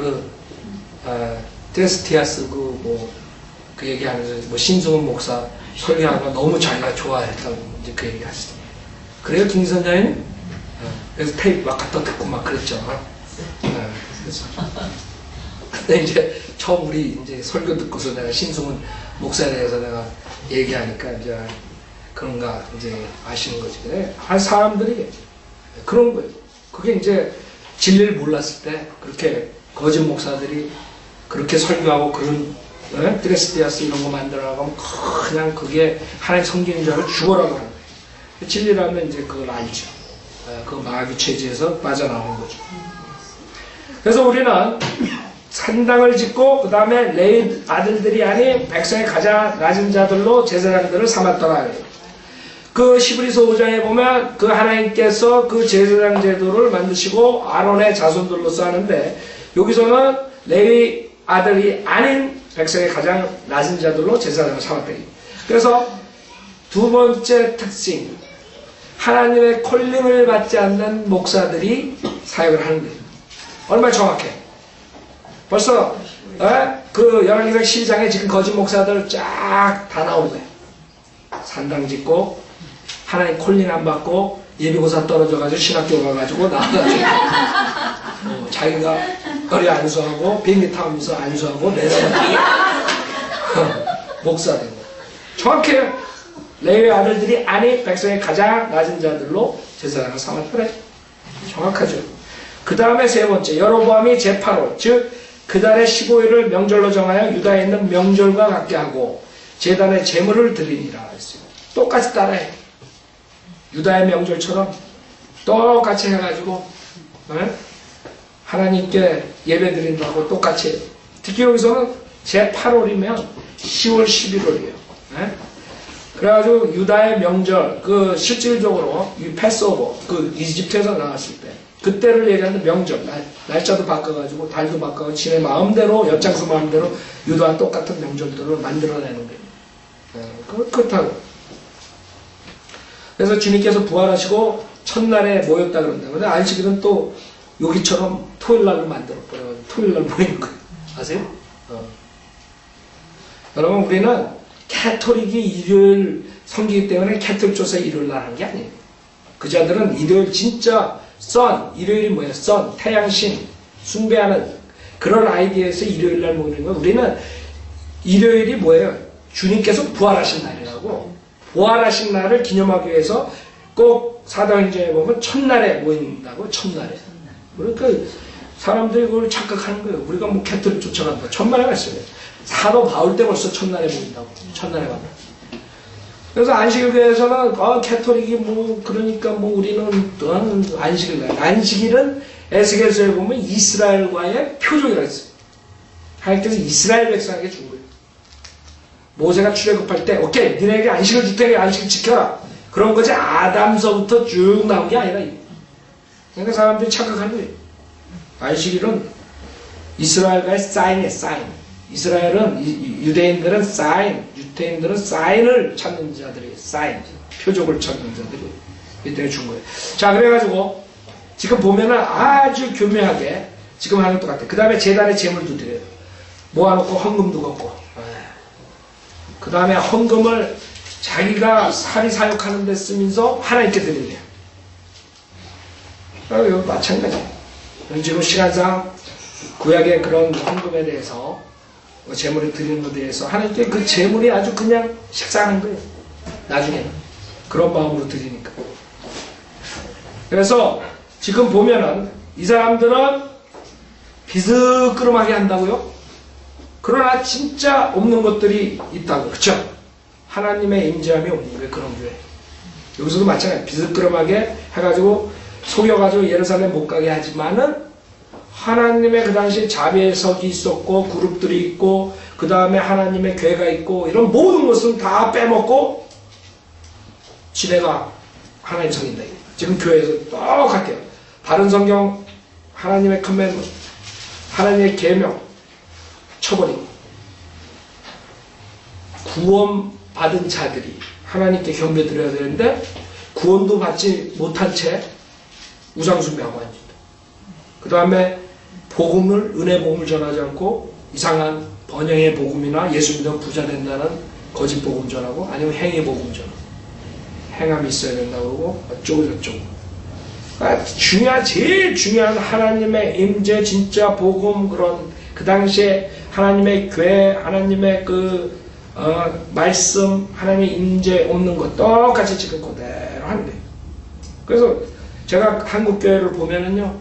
A: 데스티아스 그 얘기하면서 뭐 신승훈 목사 설교하는 거 너무 자기가 좋아했다고 이제 그 얘기 하시더라고요. 그래요 김선자님? 그래서 테이프 막 갖다 듣고 막 그랬죠. 그래서 근데 이제 처음 우리 이제 설교 듣고서 내가 신승훈 목사에 대해서 내가 얘기하니까 이제 그런가 이제 아시는 거지. 그래 할 사람들이 그런 거예요. 그게 이제 진리를 몰랐을 때 그렇게 거짓 목사들이 그렇게 설교하고 그런 드레스디아스 이런 거 만들어가면 그냥 그게 하나님 성경인 줄 알고 죽어라고 하는 거예요. 진리라면 이제 그걸 알죠. 그 마귀 체제에서 빠져나오는 거죠. 그래서 우리는 산당을 짓고 그 다음에 레위 아들들이 아닌 백성의 가장 낮은 자들로 제사장들을 삼았더라. 그 히브리서 5장에 보면 그 하나님께서 그 제사장 제도를 만드시고 아론의 자손들로서 하는데 여기서는 레위 아들이 아닌 백성의 가장 낮은 자들로 제사장을 삼았다. 그래서 두 번째 특징, 하나님의 콜링을 받지 않는 목사들이 사역을 하는 거예요. 얼마나 정확해? 벌써 그 열왕기상 12장에 지금 거짓 목사들 쫙 다 나오는 거예요. 산당 짓고 하나님 콜링 안 받고 예비고사 떨어져가지고 신학교 가가지고 나와가지고 자기가 거리 안수하고 비행기 타면서 안수하고 내려가지고 목사 되고 정확해요. 레위 아들들이 아닌 백성의 가장 낮은 자들로 제사장을 삼았더래. 정확하죠. 그 다음에 세 번째 여로보암이 제8호 즉 그달의 15일을 명절로 정하여 유다에 있는 명절과 같게 하고 제단에 제물을 드리니라 했어요. 똑같이 따라해. 유다의 명절처럼 똑같이 해가지고 하나님께 예배 드린다고 똑같이 해요. 특히 여기서는 제8월이면 10월 11월이에요. 그래가지고 유다의 명절 그 실질적으로 이 패스오버 그 이집트에서 나왔을 때 그때를 얘기하는 명절 날짜도 바꿔가지고 달도 바꿔가지고 지네 마음대로 엿장수 마음대로 유다와 똑같은 명절들을 만들어내는 거예요. 그렇다고. 그래서 주님께서 부활하시고 첫날에 모였다 그런다. 근데 안식일은 또 여기처럼 토요일날로 만들어버려요. 토요일날 모이는 거예요. 아세요? 여러분 우리는 캐톨릭이 일요일 섬기기 때문에 캐톨릭 조사 일요일날 하는 게 아니에요. 그 자들은 일요일 진짜 일요일이 뭐예요? 태양신 숭배하는 그런 아이디어에서 일요일날 모이는 거예요. 우리는 일요일이 뭐예요? 주님께서 부활하신 날이라고. 부활하신 날을 기념하기 위해서 꼭 사도행전에 보면 첫날에 모인다고. 첫날에. 그러니까 사람들이 그걸 착각하는 거예요. 우리가 뭐 캐톨릭 쫓아간다. 천만에 갔어요. 사도 바울 때 벌써 첫날에 모인다고. 첫날에 간다. 그래서 안식일교에서는 캐톨릭이 뭐 그러니까 뭐 우리는 안식일 날. 안식일은 에스겔서에 보면 이스라엘과의 표적이라 했어요. 하나님께서 이스라엘 백성에게 준 거예요. 모세가 출애굽할 때 오케이 니네에게 안식을 줄 테니 안식을 지켜라. 그런 거지 아담서부터 쭉 나온 게 아니라. 그러니까 사람들이 착각하는 거예요. 안식일은 이스라엘과의 사인이에요. 사인. 이스라엘은 유대인들은 사인, 유대인들은 사인을 찾는 자들이에요. 사인, 표적을 찾는 자들이 이때 준 거예요. 자 그래가지고 지금 보면은 아주 교묘하게 지금 하는 것 같아요. 그 다음에 제단에 제물도 드려요. 모아놓고 헌금도 걷고. 그 다음에 헌금을 자기가 사리 사역하는 데 쓰면서 하나님께 드리래요. 여기 마찬가지. 지금 시간상 구약의 그런 헌금에 대해서 제물을 드리는 것에 대해서 하나님께 그 제물이 아주 그냥 식상한 거예요. 나중에는 그런 마음으로 드리니까. 그래서 지금 보면은 이 사람들은 비스끄름하게 한다고요? 그러나 진짜 없는 것들이 있다고. 그쵸? 하나님의 임재함이 없는 거예요. 그런 교회. 여기서도 마찬가지예요. 비스끄름하게 해가지고 속여가지고 예루살렘 못 가게 하지만은 하나님의 그 당시에 자배석이 있었고 그룹들이 있고 그 다음에 하나님의 교회가 있고 이런 모든 것을 다 빼먹고 지네가 하나님 섬긴다. 지금 교회에서 똑같아요. 다른 성경 하나님의 커맨드 하나님의 계명 쳐버리고 구원받은 자들이 하나님께 경배드려야 되는데 구원도 받지 못한 채 우상숭배하고 앉는다. 그 다음에 복음을, 은혜 복음을 전하지 않고 이상한 번영의 복음이나 예수 믿으면 부자 된다는 거짓 복음 전하고, 아니면 행위 복음 전하고, 행함이 있어야 된다고 그러고 어쩌고 저쩌고. 그러니까 제일 중요한 하나님의 임재, 진짜 복음, 그런 그 당시에 하나님의 교회, 하나님의 말씀, 하나님의 임재 없는 것 똑같이 지금 그대로 하는 거예요. 그래서 제가 한국 교회를 보면은요,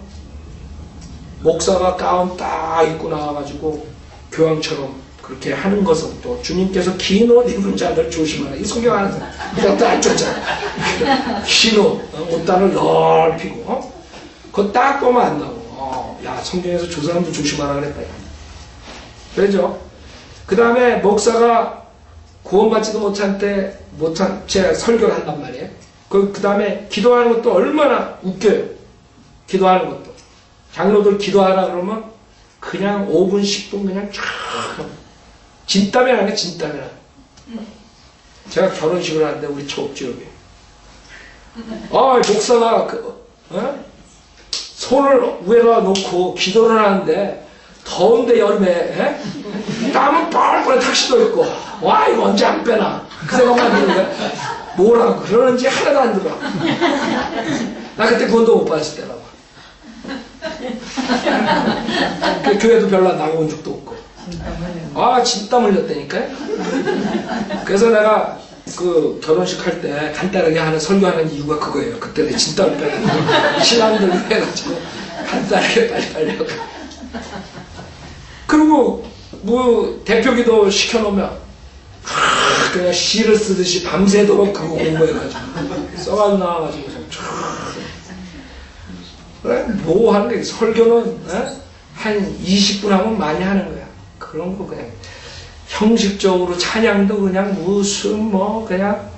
A: 목사가 가운 딱 입고 나와가지고 교황처럼 그렇게 하는 것은 또 주님께서 긴 옷 입은 자들 조심하라. 이 성경하는 사람 이것도 안 좋잖아. 긴 옷, 옷단을 넓히고, 그거 딱 보면 안 나오고, 야, 성경에서 저 사람도 조심하라 그랬다. 그렇죠? 그 다음에 목사가 구원받지도 못한 채 설교를 한단 말이에요. 그 다음에 기도하는 것도 얼마나 웃겨요. 기도하는 것도. 장로들 기도하라 그러면 그냥 5분, 10분 그냥 쫙. 진땀이 나네, 진땀이 나. 제가 결혼식을 하는데 우리 초업지역에. 목사가 손을 위에다 놓고 기도를 하는데 더운데 여름에 땀은 뻘뻘 탁시도 있고, 와 이거 언제 안 빼나 그 생각만 드는데 뭐라고 그러는지 하나도 안 들어. 나 그때 구원도 못 받았을 때라고. 그 교회도 별로 나가본 적도 없고. 진땀 흘렸다니까요. 그래서 내가 그 결혼식 할 때 간단하게 하는 설교하는 이유가 그거예요. 그때는 진땀을 빼고 신랑들 해가지고 간단하게 빨리 하고. 그리고 뭐 대표기도 시켜놓으면 그냥 시를 쓰듯이 밤새도록 그거 공부해가지고 써가지고 나와가지고 그래? 뭐 하는 거야. 설교는 한 20분 하면 많이 하는 거야. 그런 거 그냥 형식적으로 찬양도 그냥 무슨 뭐 그냥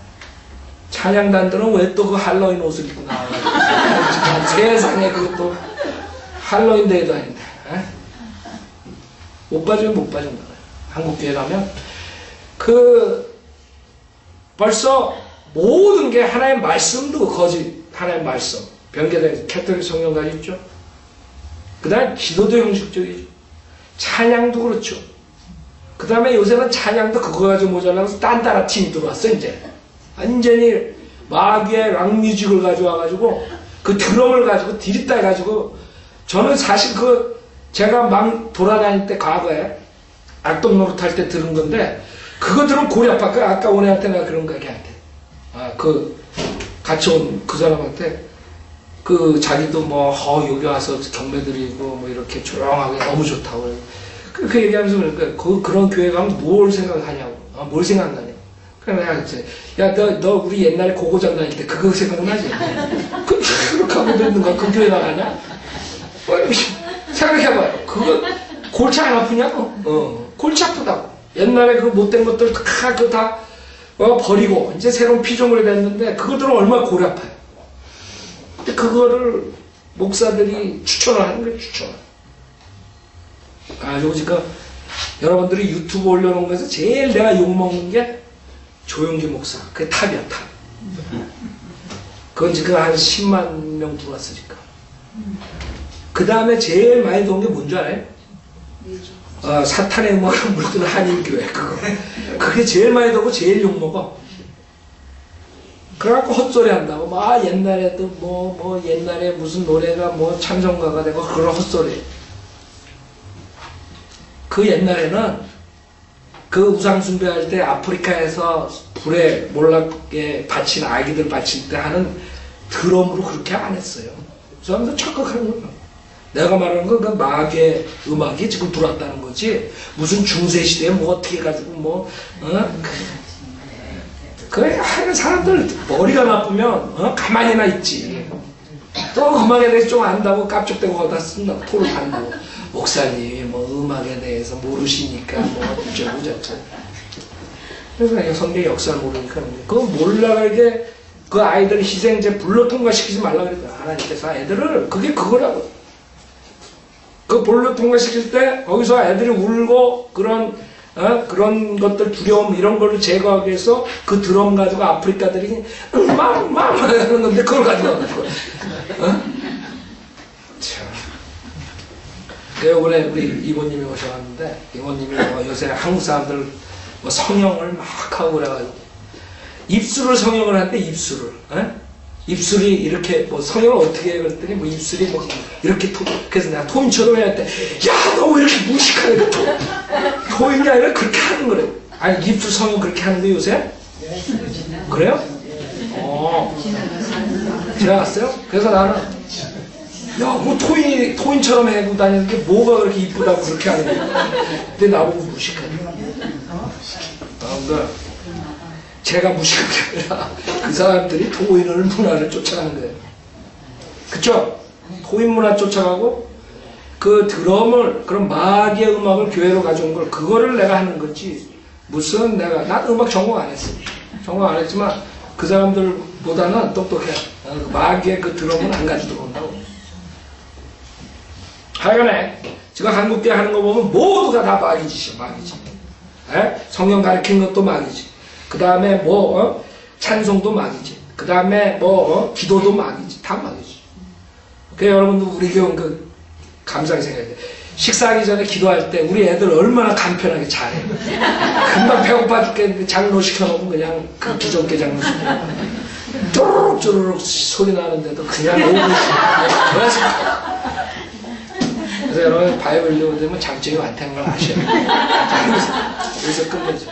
A: 찬양단들은 왜 또 그 할로윈 옷을 입고 나와가지고 세상에 그것도 할로윈 데이도 아닌데 못 빠지면 못 빠진다. 한국교회 가면 벌써 모든 게 하나의 말씀도 거짓, 하나의 말씀 변개된 캐톨릭 성경까지 있죠. 그 다음에 기도도 형식적이죠. 찬양도 그렇죠. 그 다음에 요새는 찬양도 그거 가지고 모자라서 딴따라 팀이 들어왔어. 이제 완전히 마귀의 락뮤직을 가져와가지고 그 드럼을 가지고 디립다 해가지고, 저는 사실 제가 막 돌아다닐 때 과거에 악동 노릇할 때 들은 건데, 그거 들으면 골이 아파. 아까 온 애한테 내가 그런 거야, 걔한테. 같이 온 그 사람한테 자기도 여기 와서 경배 드리고 뭐 이렇게 조용하게 너무 좋다고. 그 얘기하면서 그러니까 그런 교회 가면 뭘 생각하냐고. 뭘 생각나냐. 그래서 내가 이제, 야, 너 우리 옛날에 고고장 다닐 때 그거 생각나지? 그렇게 하고 있는가? 그 교회 나가냐? 생각해봐요. 그거 골치 안 아프냐고? 골치 아프다고. 옛날에 그 못된 것들 다 버리고 이제 새로운 피조물이 됐는데 그것들은 얼마나 골이 아파요. 근데 그거를 목사들이 추천을 하는 거예요. 추천. 그리고 지금 여러분들이 유튜브 올려놓은 거에서 제일 내가 욕먹는 게 조용기 목사. 그게 탑이야, 탑. 그건 지금 한 10만 명 들어왔으니까. 그 다음에 제일 많이 들어온 게 뭔지 알아요? 사탄의 음악을 물드는 한인교회. 그게 제일 많이 들어오고 제일 욕먹어. 그래갖고 헛소리 한다고. 옛날에도 옛날에 무슨 노래가 찬송가가 되고 그런 헛소리. 그 옛날에는 그 우상숭배할 때 아프리카에서 불에 몰락에 바친 아기들 바칠 때 하는 드럼으로 그렇게 안 했어요. 그 사람들 착각하는 거예요. 내가 말하는 건 그 마귀의 음악이 지금 들어왔다는 거지. 무슨 중세시대에 어떻게 해가지고 하는 사람들 머리가 나쁘면 가만히나 있지. 또 음악에 대해서 좀 안다고 깝죽대고 거기다 쓴다고 토를 한다고. 목사님이 음악에 대해서 모르시니까 어쩌고 저쩌고. 그래서 성경 역사를 모르니까 그거 몰라가게 그 아이들 희생제 불로 통과시키지 말라 그랬다. 하나님께서 애들을 그거라고. 그 불로 통과시킬 때 거기서 애들이 울고 그런 그런 것들 두려움 이런 걸로 제거하기 위해서 그 드럼 가지고 아프리카들이 막 하는 건데 그걸 가지고 나온 거야. 참. 이번에 우리 이모님이 오셔왔는데 이모님이 요새 한국 사람들 성형을 막 하고 그래가지고 입술을 성형을 하는데 입술을 입술이 이렇게 성형을 어떻게 해 그랬더니 입술이 이렇게 그래서 내가 토인처럼 해야 돼. 야, 너 왜 이렇게 무식하게 토인이 아니라 그렇게 하는 거래. 아니 입술 성형 그렇게 하는데 요새? 그래요? 지나갔어요? 그래서 나는 야, 뭐 토인처럼 해고 다니는 게 뭐가 그렇게 이쁘다고 그렇게 하는 거야. 근데 나보고 무식하냐. 그러니까 제가 무식한 게 아니라 그 사람들이 토인을 문화를 쫓아가는 거예요. 그쵸? 토인 문화 쫓아가고 그 드럼을 그런 마귀의 음악을 교회로 가져온 걸 그거를 내가 하는 거지. 무슨 난 음악 전공 안 했어. 전공 안 했지만 그 사람들보다는 똑똑해. 마귀의 그 드럼은 안 가지고 들어온다고. 하여간에 지금 한국교회 하는 거 보면 모두가 다 마귀 짓이야. 마귀 짓. 성경 가르치는 것도 마귀지. 그 다음에 찬송도 마귀지. 그 다음에 기도도 마귀지. 다 마귀지. 그래서 여러분도 우리 교회 그 감사하게 생각해야 돼. 식사하기 전에 기도할 때 우리 애들 얼마나 간편하게 잘해. 금방 배고파 죽겠는데 장로 시켜놓으면 그냥 그 기존께 장로 시켜놓으면 쪼르륵 소리 나는데도 그냥 오고 있어. 그래서 여러분 바이블 읽으면 장점이 많다는 걸 아셔야 돼요. 여기서 끝내죠.